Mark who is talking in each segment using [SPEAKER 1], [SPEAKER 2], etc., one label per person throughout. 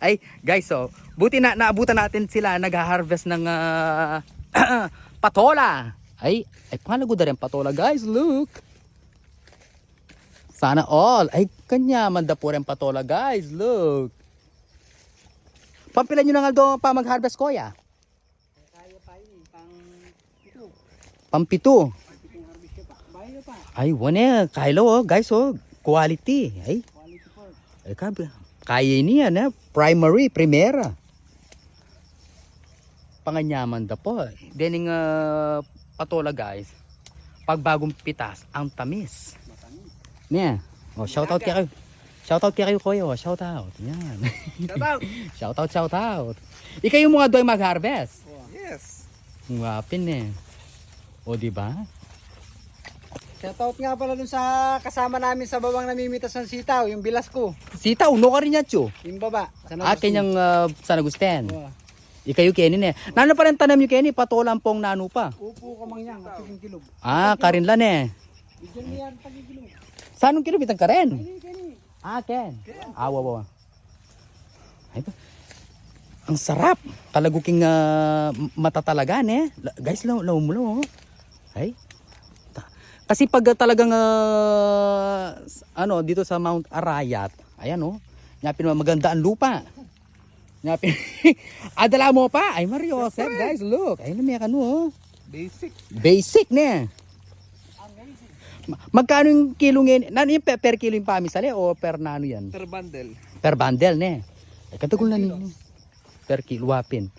[SPEAKER 1] Ay, guys, so, buti na naabutan natin sila nag-harvest ng patola. Ay, palago na rin patola, guys. Look. Sana all. Ay, kanya manda po rin patola, guys. Look. Pampilan nyo na nga doon pa mag-harvest, kuya.
[SPEAKER 2] Kaya pa yun, pang-pito.
[SPEAKER 1] Pampito.
[SPEAKER 2] Pang-pitong harvest ka pa. Bayo pa.
[SPEAKER 1] Ay, wane. Kailo, oh, guys, oh. Quality. Ay,
[SPEAKER 2] Quality pork.
[SPEAKER 1] ay kaya niya na. Primary, primera. Panganyaman da po. Dening patola, guys. Pag bagong pitas, ang tamis.
[SPEAKER 2] Matamis.
[SPEAKER 1] Niya. Oh, shout out kayo. Shout out kayo, kuya. Oh, shout out. Yan.
[SPEAKER 2] Shout out.
[SPEAKER 1] Shout out. Ikaw yung mga doy mag-harvest.
[SPEAKER 2] Yes.
[SPEAKER 1] Ngapin eh. O, di ba?
[SPEAKER 2] Shoutout nga pala dun sa kasama namin sa babang namimitas ng sitaw, yung bilas ko.
[SPEAKER 1] Sitaw, no ka rin yan, Chu.
[SPEAKER 2] Yung baba.
[SPEAKER 1] Akin yung San Agustin.
[SPEAKER 2] Oh.
[SPEAKER 1] Ikaw yung Kenny eh. Nano pa rin tanam yung Kenny, patolang pong nano pa.
[SPEAKER 2] Upo ka mang yan, at yung kilog.
[SPEAKER 1] Ah, karinlan eh.
[SPEAKER 2] Bigyan mo yan pag kilog.
[SPEAKER 1] Saan yung kilobitang ka rin?
[SPEAKER 2] Kani.
[SPEAKER 1] Ah, Ken. Ah, wow. Ay, ang sarap. Kalaguking matatalagan eh. Guys, law mo lang oh. Ay. Kasi pag talagang dito sa Mount Arayat, ayan oh. Nyapin maganda ang lupa. Nyapin. Adala mo pa. Ay Mario, Joseph, guys, look. Ay may ano oh. Basic na. Magkano yung kilo ngayon? Nano yung per kilo yung pamisali o per nano yan?
[SPEAKER 2] Per bundle.
[SPEAKER 1] Per bundle ne. Ay katagol na nini. Per kilo wapin.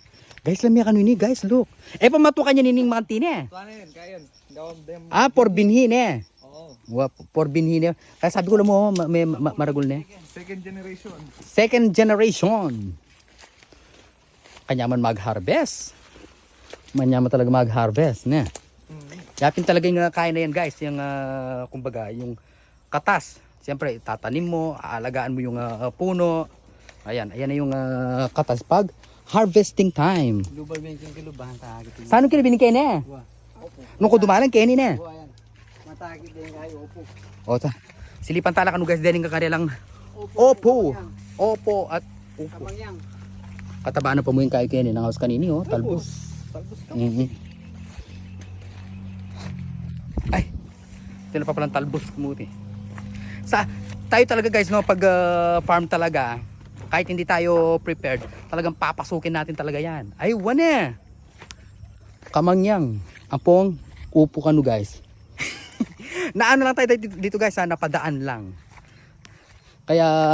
[SPEAKER 1] Guys, lamia kanu ini, guys, look. Pamatukan niya nining mantine.
[SPEAKER 2] Ano yun? Kaya yun. Gawang dem.
[SPEAKER 1] Ah, por binhi ne.
[SPEAKER 2] Oo.
[SPEAKER 1] Por binhi ne. Kaya sabi ko lang mo, may maragol ne.
[SPEAKER 2] Second generation.
[SPEAKER 1] Second generation. Kanya man mag-harvest. Manya man talaga mag-harvest ne. Yapin talaga yung kain na yan, guys. Yung, kumbaga, yung katas. Siyempre, tatanim mo, aalagaan mo yung puno. Ayan na yung katas pag harvesting time.
[SPEAKER 2] Lubal mo yung kilo ba? Matagit.
[SPEAKER 1] Saan kilo binig kayo ne?
[SPEAKER 2] Opo.
[SPEAKER 1] Nung ko dumalang Kenny ne?
[SPEAKER 2] Opo, ayan. Matagit din kayo, opo.
[SPEAKER 1] O ta. Silipan tala kanu guys din nga kanilang
[SPEAKER 2] Opo.
[SPEAKER 1] opo at upo.
[SPEAKER 2] Kamang yang.
[SPEAKER 1] Katabaan na pa mo yung kay Kenny ng house kanini oh, talbos.
[SPEAKER 2] Talbos ka.
[SPEAKER 1] Ay. Tila pa palang talbos kumuti. Tayo talaga guys no pag farm talaga kahit hindi tayo prepared, talagang papasukin natin talaga yan. Ay, wane! Kamangyang. Ampong, upo ka no guys. Naano lang tayo dito guys, napadaan lang. Kaya